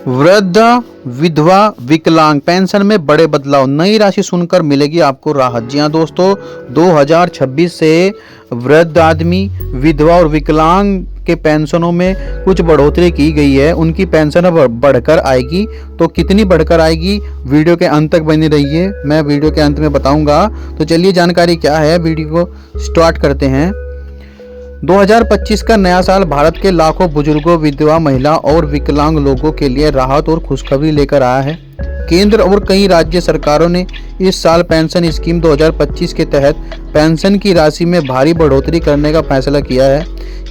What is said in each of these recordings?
वृद्ध, विधवा, विकलांग पेंशन में बड़े बदलाव। नई राशि सुनकर मिलेगी आपको राहत। जी हाँ दोस्तों, 2026 से वृद्ध आदमी, विधवा और विकलांग के पेंशनों में कुछ बढ़ोतरी की गई है। उनकी पेंशन अब बढ़कर आएगी। तो कितनी बढ़कर आएगी, वीडियो के अंत तक बनी रहिए, मैं वीडियो के अंत में बताऊंगा। तो चलिए जानकारी क्या है, वीडियो को स्टार्ट करते हैं। 2025 का नया साल भारत के लाखों बुजुर्गों, विधवा, महिला और विकलांग लोगों के लिए राहत और खुशखबरी लेकर आया है। केंद्र और कई राज्य सरकारों ने इस साल पेंशन स्कीम 2025 के तहत पेंशन की राशि में भारी बढ़ोतरी करने का फैसला किया है।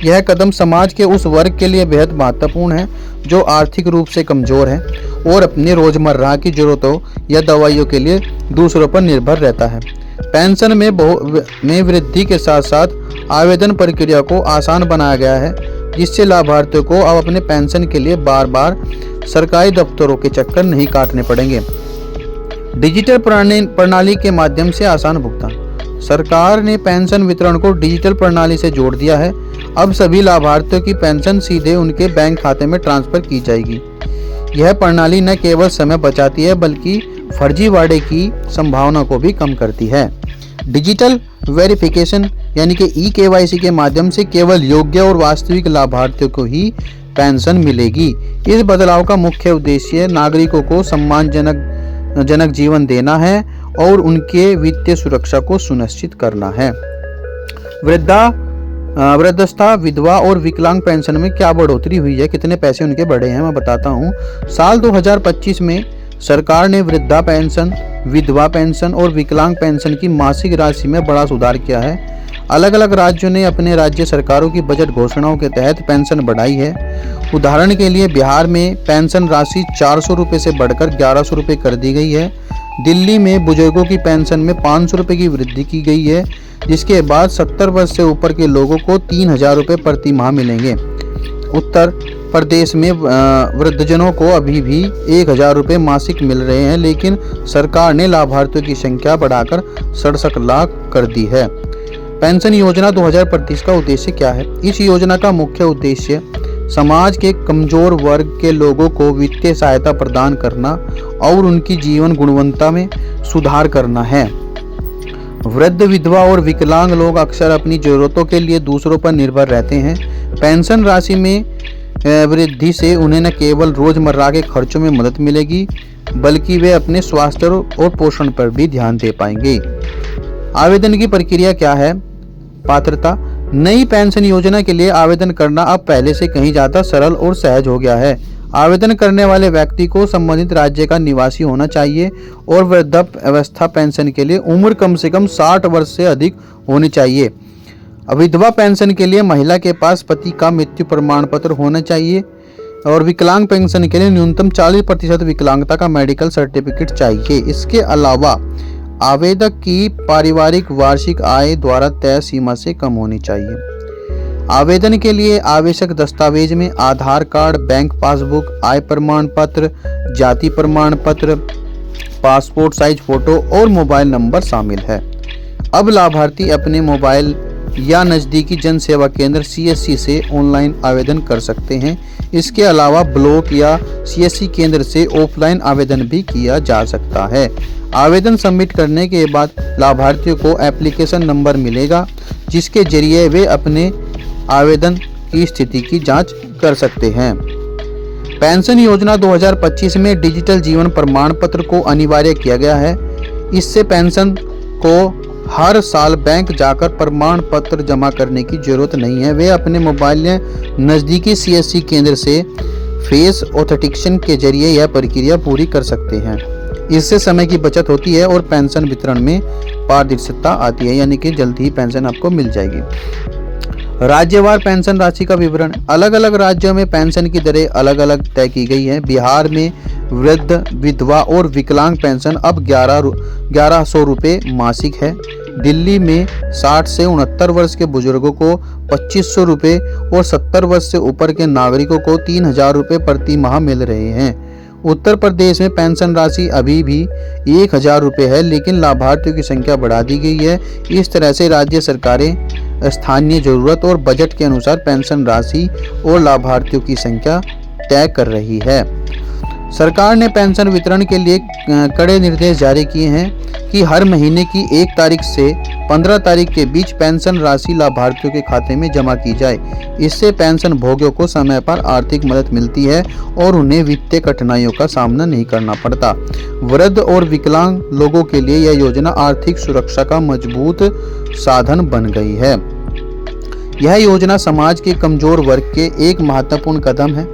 यह कदम समाज के उस वर्ग के लिए बेहद महत्वपूर्ण है जो आर्थिक रूप से कमजोर है और अपने रोजमर्रा की जरूरतों या दवाइयों के लिए दूसरों पर निर्भर रहता है। पेंशन में वृद्धि के साथ साथ आवेदन प्रक्रिया को आसान बनाया गया है, जिससे लाभार्थियों को अब अपने पेंशन के लिए बार बार सरकारी दफ्तरों के चक्कर नहीं काटने पड़ेंगे। डिजिटल प्रणाली के माध्यम से आसान भुगतान। सरकार ने पेंशन वितरण को डिजिटल प्रणाली से जोड़ दिया है। अब सभी लाभार्थियों की पेंशन सीधे उनके बैंक खाते में ट्रांसफर की जाएगी। यह प्रणाली न केवल समय बचाती है बल्कि फर्जीवाड़े की संभावना को भी कम करती है। डिजिटल वेरिफिकेशन यानी कि ई-KYC के माध्यम से केवल योग्य और वास्तविक लाभार्थियों को ही पेंशन मिलेगी। इस बदलाव का मुख्य उद्देश्य नागरिकों को सम्मानजनक जीवन देना है और उनके वित्तीय सुरक्षा को सुनिश्चित करना है। वृद्धावस्था, विधवा और विकलांग पेंशन में क्या बढ़ोतरी हुई है, कितने पैसे उनके बढ़े हैं, मैं बताता हूँ। साल 2025 में सरकार ने वृद्धा पेंशन, विधवा पेंशन और विकलांग पेंशन की मासिक राशि में बड़ा सुधार किया है। अलग अलग राज्यों ने अपने राज्य सरकारों की बजट घोषणाओं के तहत पेंशन बढ़ाई है। उदाहरण के लिए बिहार में पेंशन राशि 400 रुपये से बढ़कर 1100 रुपये कर दी गई है। दिल्ली में बुजुर्गों की पेंशन में 500 रुपये की वृद्धि की गई है, जिसके बाद 70 वर्ष से ऊपर के लोगों को 3000 रुपये प्रति माह मिलेंगे। उत्तर प्रदेश में वृद्धजनों को अभी भी 1000 रुपये मासिक मिल रहे हैं, लेकिन सरकार ने लाभार्थियों की संख्या बढ़ाकर 67 लाख कर दी है। पेंशन योजना 2025 का उद्देश्य क्या है? इस योजना का मुख्य उद्देश्य समाज के कमजोर वर्ग के लोगों को वित्तीय सहायता प्रदान करना और उनकी जीवन गुणवत्ता में सुधार करना है। वृद्ध, विधवा और विकलांग लोग अक्सर अपनी जरूरतों के लिए दूसरों पर निर्भर रहते हैं। पेंशन राशि में वृद्धि से उन्हें न केवल रोजमर्रा के खर्चों में मदद मिलेगी बल्कि वे अपने स्वास्थ्य और पोषण पर भी ध्यान दे पाएंगे। आवेदन की प्रक्रिया क्या है? पात्रता। नई पेंशन योजना के लिए आवेदन करना अब पहले से कहीं ज़्यादा सरल और सहज हो गया है। आवेदन करने वाले व्यक्ति को संबंधित राज्य का निवासी होना चाहिए और वृद्धावस्था पेंशन के लिए उम्र कम से कम 60 वर्ष से अधिक होनी चाहिए। विधवा पेंशन के लिए महिला के पास पति का मृत्यु प्रमाण पत्र होना चाहिए और विकलांग पेंशन के लिए न्यूनतम 40% विकलांगता का मेडिकल सर्टिफिकेट चाहिए। इसके अलावा आवेदक की पारिवारिक वार्षिक आय द्वारा तय सीमा से कम होनी चाहिए। आवेदन के लिए आवश्यक दस्तावेज में आधार कार्ड, बैंक पासबुक, आय प्रमाण पत्र, जाति प्रमाण पत्र, पासपोर्ट साइज फोटो और मोबाइल नंबर शामिल है। अब लाभार्थी अपने मोबाइल या नज़दीकी जन सेवा केंद्र CSC से ऑनलाइन आवेदन कर सकते हैं। इसके अलावा ब्लॉक या CSC केंद्र से ऑफलाइन आवेदन भी किया जा सकता है। आवेदन सबमिट करने के बाद लाभार्थियों को एप्लीकेशन नंबर मिलेगा, जिसके जरिए वे अपने आवेदन की स्थिति की जांच कर सकते हैं। पेंशन योजना 2025 में डिजिटल जीवन प्रमाण पत्र को अनिवार्य किया गया है। इससे पेंशन को हर साल बैंक जाकर प्रमाण पत्र जमा करने की जरूरत नहीं है। वे अपने मोबाइल या नज़दीकी CSC केंद्र से फेस ऑथेंटिकेशन के जरिए यह प्रक्रिया पूरी कर सकते हैं। इससे समय की बचत होती है और पेंशन वितरण में पारदर्शिता आती है, यानी कि जल्द ही पेंशन आपको मिल जाएगी। राज्यवार पेंशन राशि का विवरण। अलग अलग राज्यों में पेंशन की दरें अलग अलग तय की गई हैं। बिहार में वृद्ध, विधवा और विकलांग पेंशन अब 1100 रुपये मासिक है। दिल्ली में 60 से 69 वर्ष के बुजुर्गों को 2500 रुपये और 70 वर्ष से ऊपर के नागरिकों को 3000 रुपये प्रति माह मिल रहे हैं। उत्तर प्रदेश में पेंशन राशि अभी भी 1000 रुपये है, लेकिन लाभार्थियों की संख्या बढ़ा दी गई है। इस तरह से राज्य सरकारें स्थानीय जरूरत और बजट के अनुसार पेंशन राशि और लाभार्थियों की संख्या तय कर रही है। सरकार ने पेंशन वितरण के लिए कड़े निर्देश जारी किए हैं कि हर महीने की 1 तारीख से 15 तारीख के बीच पेंशन राशि लाभार्थियों के खाते में जमा की जाए। इससे पेंशन भोगियों को समय पर आर्थिक मदद मिलती है और उन्हें वित्तीय कठिनाइयों का सामना नहीं करना पड़ता। वृद्ध और विकलांग लोगों के लिए यह योजना आर्थिक सुरक्षा का मजबूत साधन बन गई है। यह योजना समाज के कमजोर वर्ग के एक महत्वपूर्ण कदम है।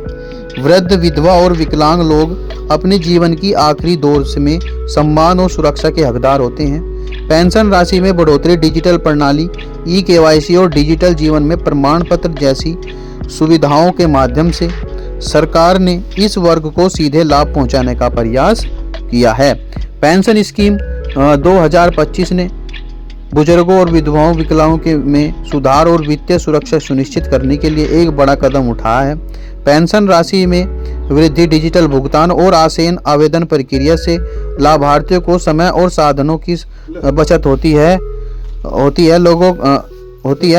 वृद्ध, विधवा और विकलांग लोग अपने जीवन की आखिरी दौर में सम्मान और सुरक्षा के हकदार होते हैं। पेंशन राशि में बढ़ोतरी, डिजिटल प्रणाली, ई-केवाईसी और डिजिटल जीवन में प्रमाण पत्र जैसी सुविधाओं के माध्यम से सरकार ने इस वर्ग को सीधे लाभ पहुंचाने का प्रयास किया है। पेंशन स्कीम 2025 ने बुजुर्गों और विधवाओं, विकलांगों के में सुधार और वित्तीय सुरक्षा सुनिश्चित करने के लिए एक बड़ा कदम उठाया है। पेंशन राशि में वृद्धि, डिजिटल भुगतान और आसान आवेदन प्रक्रिया से लाभार्थियों को समय और साधनों की बचत होती है।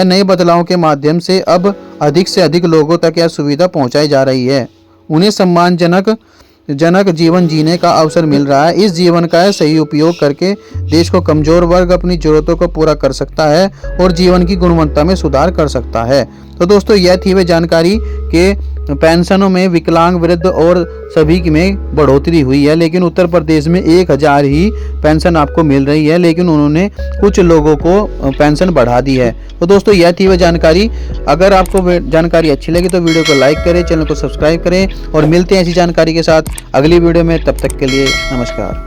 नए बदलावों के माध्यम से अब अधिक से अधिक लोगों तक यह सुविधा पहुंचाई जा रही है। उन्हें सम्मानजनक जीवन जीने का अवसर मिल रहा है। इस जीवन का सही उपयोग करके देश को कमजोर वर्ग अपनी जरूरतों को पूरा कर सकता है और जीवन की गुणवत्ता में सुधार कर सकता है। तो दोस्तों, यह थी वे जानकारी कि पेंशनों में विकलांग, वृद्ध और सभी में बढ़ोतरी हुई है, लेकिन उत्तर प्रदेश में 1000 ही पेंशन आपको मिल रही है, लेकिन उन्होंने कुछ लोगों को पेंशन बढ़ा दी है। तो दोस्तों, यह थी वह जानकारी। अगर आपको जानकारी अच्छी लगी तो वीडियो को लाइक करें, चैनल को सब्सक्राइब करें और मिलते हैं ऐसी जानकारी के साथ अगली वीडियो में। तब तक के लिए नमस्कार।